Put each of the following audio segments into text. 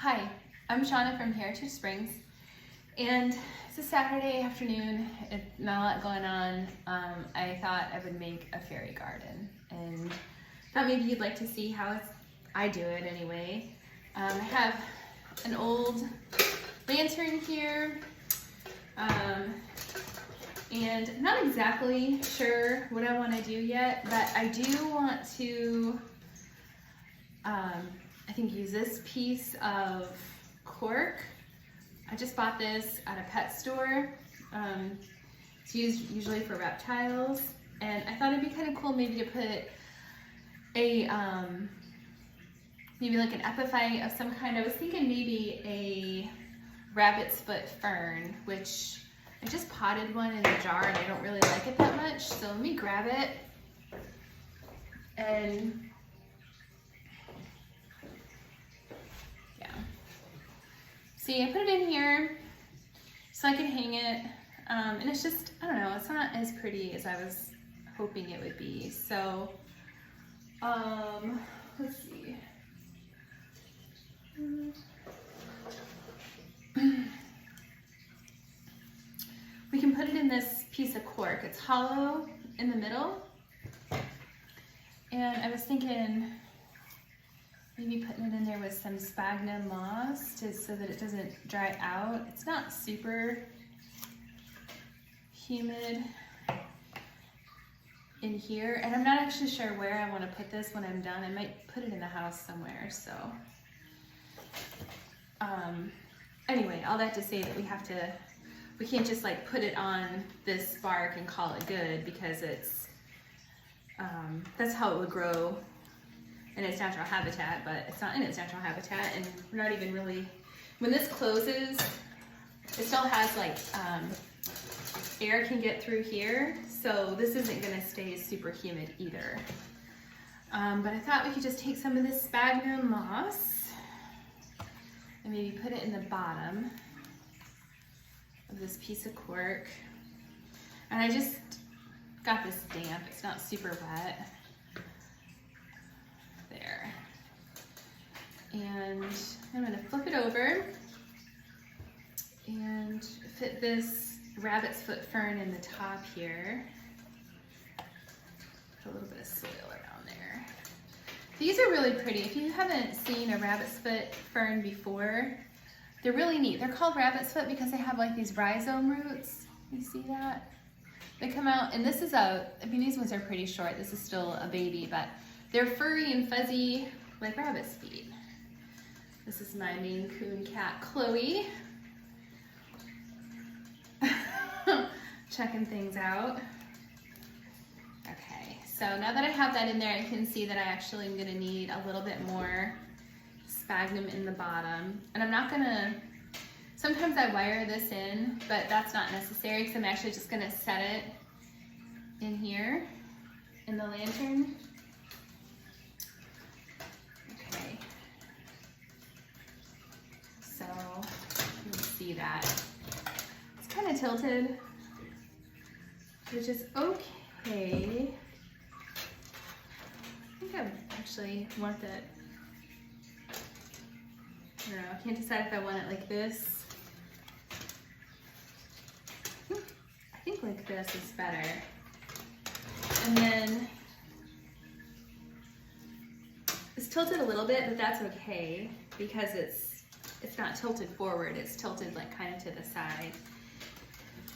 Hi, I'm Shauna from Heritage Springs, and it's a Saturday afternoon. Not a lot going on. I thought I would make a fairy garden, and thought maybe you'd like to see how I do it anyway. I have an old lantern here, and I'm not exactly sure what I want to do yet, but I do want to I think use this piece of cork. I just bought this at a pet store. It's used usually for reptiles, and I thought it'd be kind of cool maybe to put a maybe like an epiphyte of some kind. I was thinking maybe a rabbit's foot fern, which I just potted one in a jar and I don't really like it that much. So let me grab it and see, I put it in here so I can hang it, and it's just, I don't know, it's not as pretty as I was hoping it would be. So, let's see. We can put it in this piece of cork. It's hollow in the middle, and I was thinking maybe putting it in there with some sphagnum moss so that it doesn't dry out. It's not super humid in here, and I'm not actually sure where I want to put this when I'm done. I might put it in the house somewhere. So anyway, all that to say that we can't just like put it on this bark and call it good, because it's that's how it would grow in its natural habitat, but it's not in its natural habitat, and we're not even really, when this closes, it still has like, air can get through here, so this isn't gonna stay super humid either. But I thought we could just take some of this sphagnum moss and maybe put it in the bottom of this piece of cork. And I just got this damp, it's not super wet. There. And I'm going to flip it over and fit this rabbit's foot fern in the top here. Put a little bit of soil around there. These are really pretty. If you haven't seen a rabbit's foot fern before, they're really neat. They're called rabbit's foot because they have like these rhizome roots. You see that? They come out, and this is I mean, these ones are pretty short. This is still a baby, but they're furry and fuzzy like rabbit's feet. This is my Maine Coon cat, Chloe. Checking things out. Okay, so now that I have that in there, I can see that I actually am gonna need a little bit more sphagnum in the bottom. And I'm not gonna, sometimes I wire this in, but that's not necessary because I'm actually just gonna set it in here in the lantern. So you can see that it's kind of tilted, which is okay. I think I actually want it, I don't know, I can't decide if I want it like this. I think like this is better. And then it's tilted a little bit, but that's okay because it's not tilted forward, it's tilted like kind of to the side.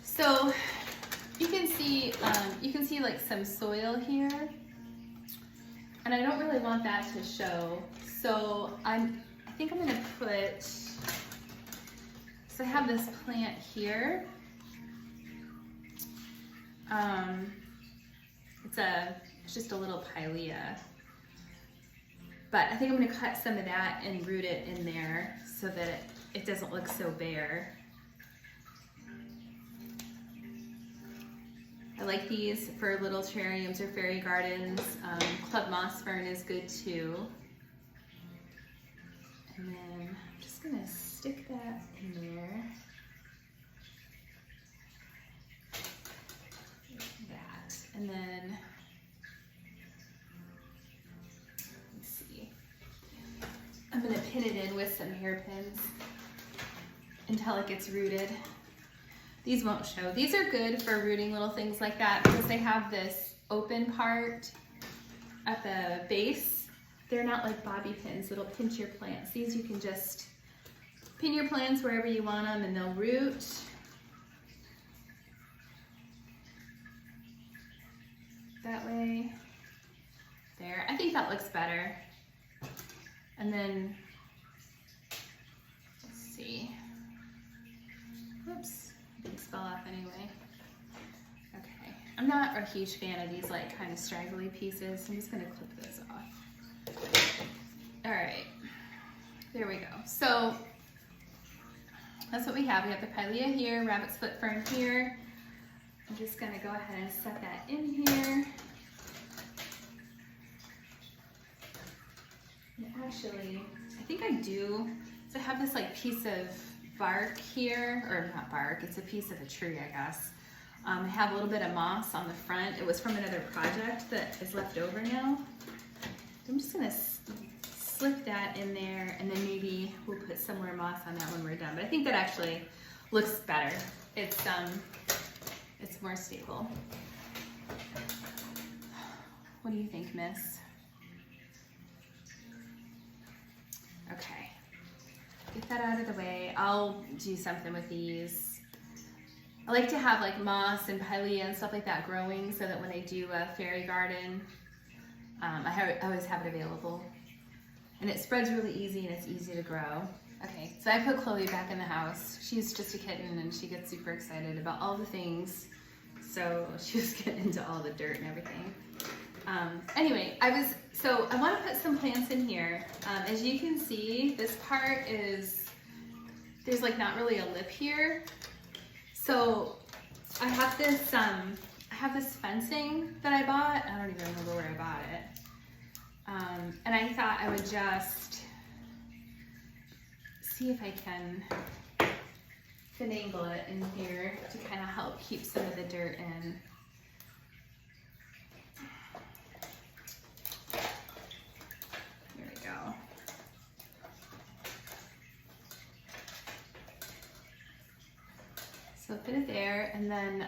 So you can see like some soil here, and I don't really want that to show. So I think I'm gonna put, so I have this plant here. It's just a little pilea. But I think I'm gonna cut some of that and root it in there so that it doesn't look so bare. I like these for little terrariums or fairy gardens. Club moss fern is good too. And then I'm just gonna stick that in there. Like that. And then I'm gonna pin it in with some hairpins until it gets rooted. These won't show. These are good for rooting little things like that because they have this open part at the base. They're not like bobby pins that'll pinch your plants. These you can just pin your plants wherever you want them and they'll root. That way. There. I think that looks better. And then, let's see. Whoops. These fell off anyway. Okay. I'm not a huge fan of these like kind of straggly pieces. I'm just going to clip this off. All right. There we go. So that's what we have. We have the Pilea here, rabbit's foot fern here. I'm just going to go ahead and set that in here. And actually, I think I do. So I have this like piece of bark here, or not bark, it's a piece of a tree, I guess. I have a little bit of moss on the front. It was from another project that is left over now. I'm just gonna slip that in there and then maybe we'll put some more moss on that when we're done. But I think that actually looks better. It's more stable. What do you think, miss? Okay, get that out of the way. I'll do something with these. I like to have like moss and pilea and stuff like that growing so that when I do a fairy garden, I always have it available. And it spreads really easy and it's easy to grow. Okay, so I put Chloe back in the house. She's just a kitten and she gets super excited about all the things. So she was getting into all the dirt and everything. Anyway, I want to put some plants in here. As you can see, this part there's like not really a lip here. So I have this fencing that I bought. I don't even remember where I bought it. And I thought I would just see if I can finagle it in here to kind of help keep some of the dirt in. There we go. So put it there, and then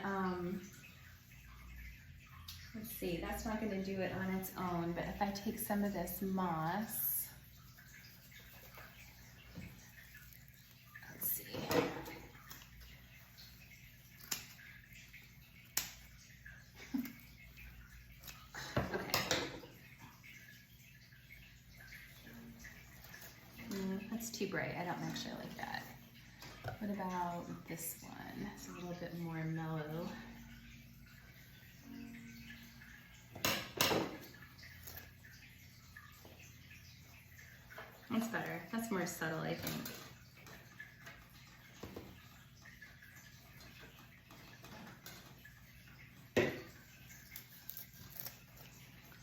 let's see, that's not going to do it on its own, but if I take some of this moss, let's see. Okay. That's too bright. I don't actually like that. What about this one? It's a little bit more mellow. That's better. That's more subtle, I think.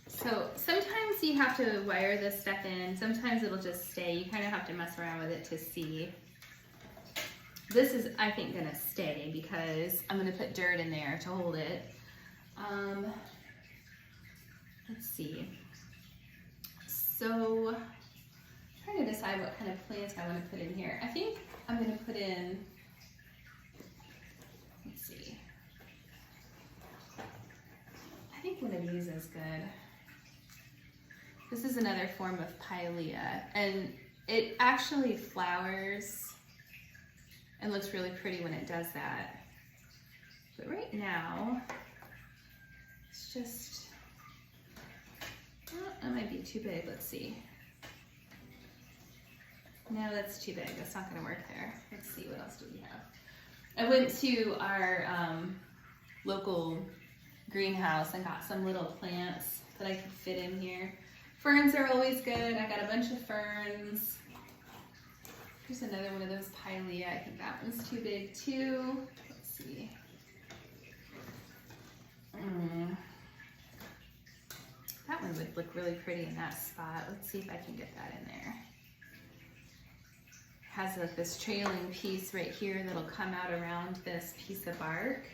So sometimes you have to wire this stuff in. Sometimes it'll just stay. You kind of have to mess around with it to see. This is, I think, gonna stay because I'm gonna put dirt in there to hold it. Let's see. So I'm trying to decide what kind of plants I want to put in here. I think I'm gonna put in, let's see. I think one of these is good. This is another form of Pilea, and it actually flowers and looks really pretty when it does that. But right now, it's just, oh, that might be too big. Let's see. No, that's too big. That's not gonna work there. Let's see, what else do we have? I went to our local greenhouse and got some little plants that I could fit in here. Ferns are always good. I got a bunch of ferns. Here's another one of those Pilea. I think that one's too big too. Let's see. That one would look really pretty in that spot. Let's see if I can get that in there. Has like this trailing piece right here that'll come out around this piece of bark.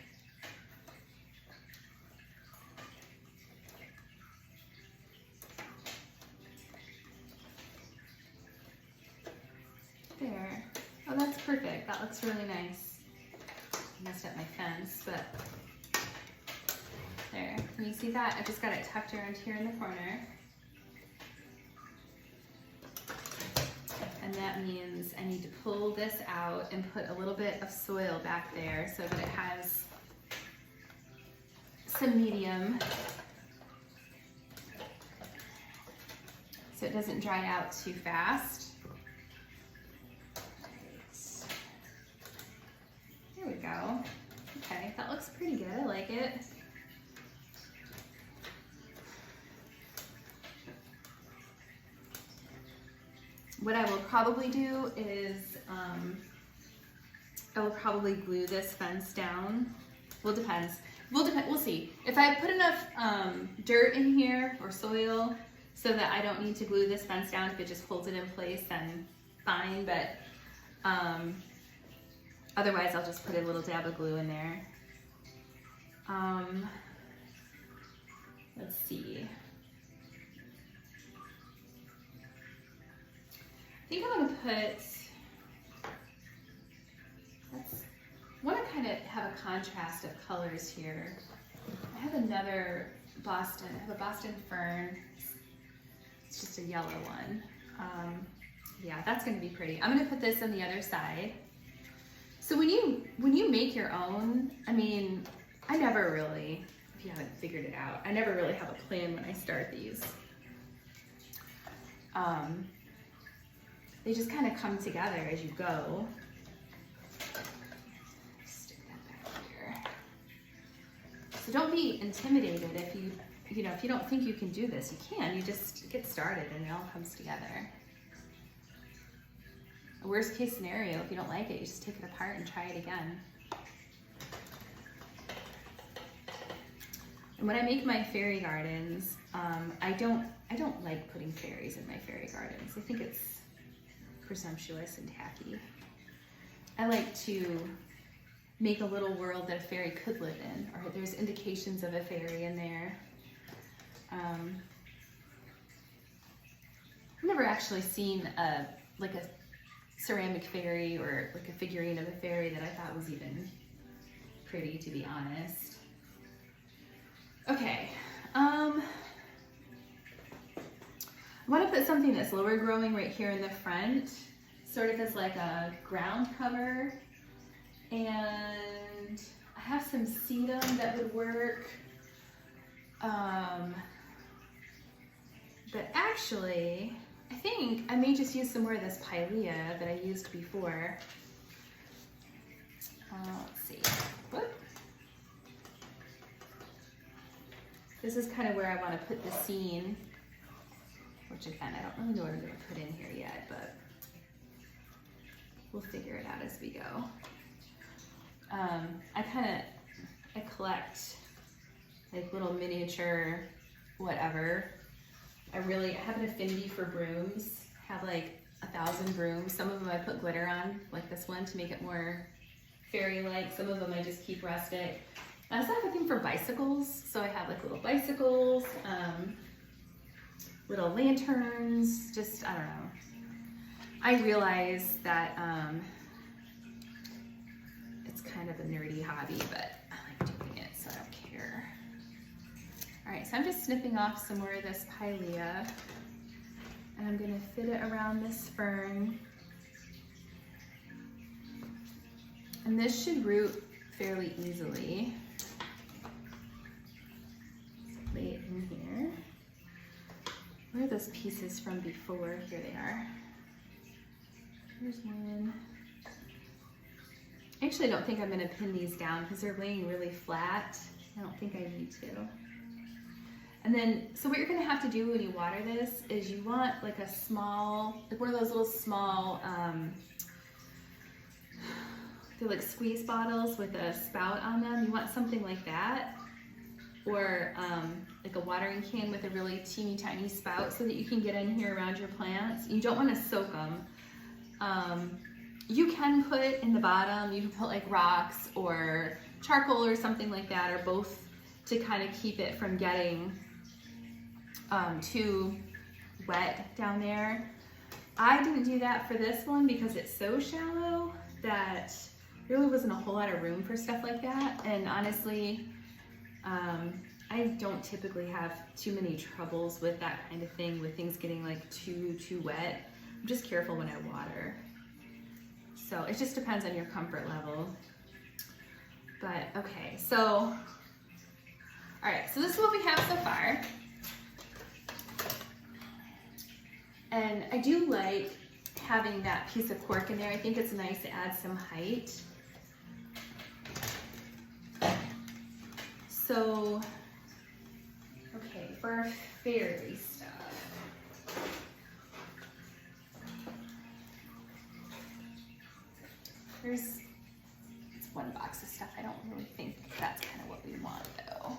There. Oh, that's perfect. That looks really nice. I messed up my fence, but there. Can you see that? I just got it tucked around here in the corner. And that means I need to pull this out and put a little bit of soil back there so that it has some medium so it doesn't dry out too fast. There we go. Okay, that looks pretty good. I like it. What I will probably do is I will probably glue this fence down. Well, depends. We'll see. If I put enough dirt in here or soil so that I don't need to glue this fence down, if it just holds it in place, then fine. But otherwise, I'll just put a little dab of glue in there. Let's see. I think I'm gonna put, I want to kind of have a contrast of colors here. I have another Boston, I have a Boston fern. It's just a yellow one. Yeah, that's gonna be pretty. I'm gonna put this on the other side. So when you make your own, I mean, I never really, if you haven't figured it out, I never really have a plan when I start these. They just kind of come together as you go. Stick that back here. So don't be intimidated if if you don't think you can do this. You can. You just get started and it all comes together. A worst case scenario, if you don't like it, you just take it apart and try it again. And when I make my fairy gardens, I don't like putting fairies in my fairy gardens. I think it's presumptuous and tacky. I like to make a little world that a fairy could live in, or there's indications of a fairy in there. I've never actually seen a ceramic fairy or like a figurine of a fairy that I thought was even pretty, to be honest. Okay, I want to put something that's lower growing right here in the front, sort of as like a ground cover. And I have some sedum that would work. But actually, I think I may just use some more of this Pilea that I used before. Let's see. Whoop. This is kind of where I want to put the scene, which again, I don't really know what I'm going to put in here yet, but we'll figure it out as we go. I collect like little miniature whatever. I have an affinity for brooms. I have like 1,000 brooms. Some of them I put glitter on, like this one, to make it more fairy-like. Some of them I just keep rustic. I also have a thing for bicycles, so I have like little bicycles, little lanterns, just, I don't know. I realize that it's kind of a nerdy hobby, but I like doing it, so I don't care. All right, so I'm just snipping off some more of this Pilea, and I'm gonna fit it around this fern. And this should root fairly easily. Lay it in here. Where are those pieces from before? Here they are. Here's one. I actually don't think I'm gonna pin these down because they're laying really flat. I don't think I need to. And then, so what you're gonna have to do when you water this is you want like a small, like one of those little small, they're like squeeze bottles with a spout on them. You want something like that, or like a watering can with a really teeny tiny spout so that you can get in here around your plants. You don't want to soak them. You can put in the bottom, you can put like rocks or charcoal or something like that, or both, to kind of keep it from getting too wet down there. I didn't do that for this one because it's so shallow that there really wasn't a whole lot of room for stuff like that. And honestly, I don't typically have too many troubles with that kind of thing, with things getting like too wet. I'm just careful when I water. So it just depends on your comfort level. But okay, so, all right, so this is what we have so far. And I do like having that piece of cork in there. I think it's nice to add some height. So, okay, for our fairy stuff. It's one box of stuff. I don't really think that's kind of what we want though.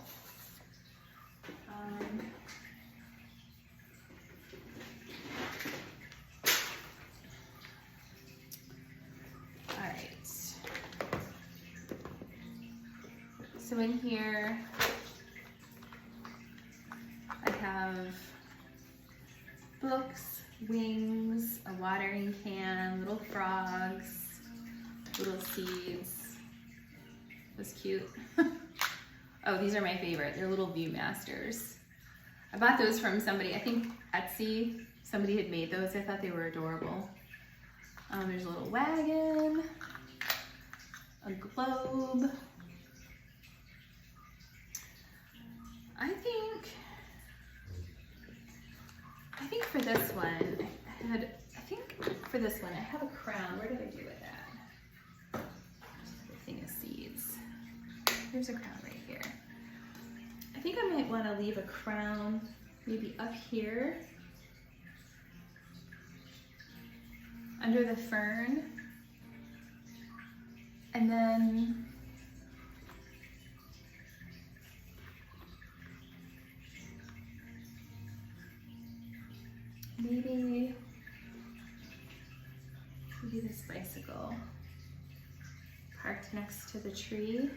All right. So in here, I have books, wings, a watering can, little frogs, little seeds. That's cute. Oh, these are my favorite. They're little Viewmasters. I bought those from somebody, I think Etsy. Somebody had made those. I thought they were adorable. There's a little wagon, a globe. I think for this one, I have a crown. Where did I do with that? The thing of seeds. Here's a crown right here. I think I might want to leave a crown maybe up here under the fern, and then maybe this bicycle parked next to the tree.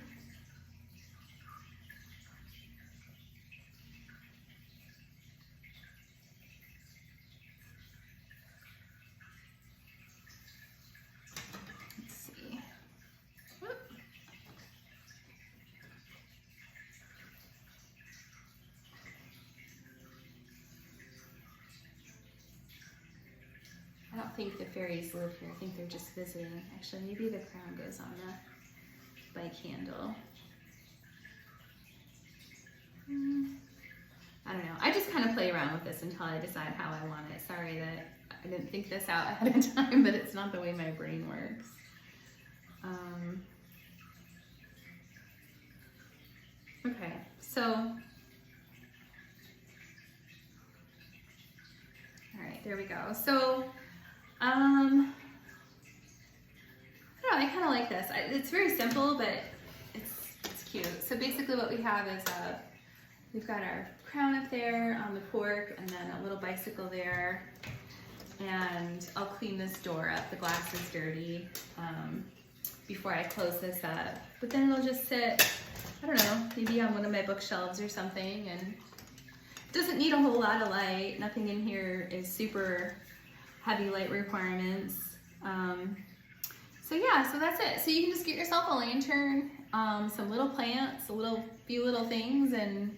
Let's see. Whoop. I don't think the fairies live here. I think they're just visiting. Actually, maybe the crown goes on the bike handle. I don't know. I just kind of play around with this until I decide how I want it. Sorry that I didn't think this out ahead of time, but it's not the way my brain works. Okay, so, all right, there we go. So, I don't know, I kind of like this. It's very simple, but it's cute. So basically what we have is we've got our crown up there on the cork, and then a little bicycle there. And I'll clean this door up. The glass is dirty before I close this up. But then it'll just sit, I don't know, maybe on one of my bookshelves or something. And it doesn't need a whole lot of light. Nothing in here is super heavy light requirements. So yeah, so that's it. So you can just get yourself a lantern, some little plants, few little things, and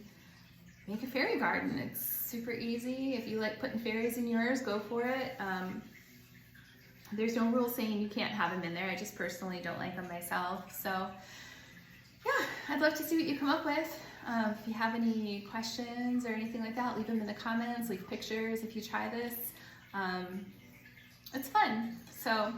make a fairy garden. It's super easy. If you like putting fairies in yours, go for it. There's no rule saying you can't have them in there. I just personally don't like them myself. So yeah, I'd love to see what you come up with. If you have any questions or anything like that, leave them in the comments, leave pictures if you try this. It's fun. So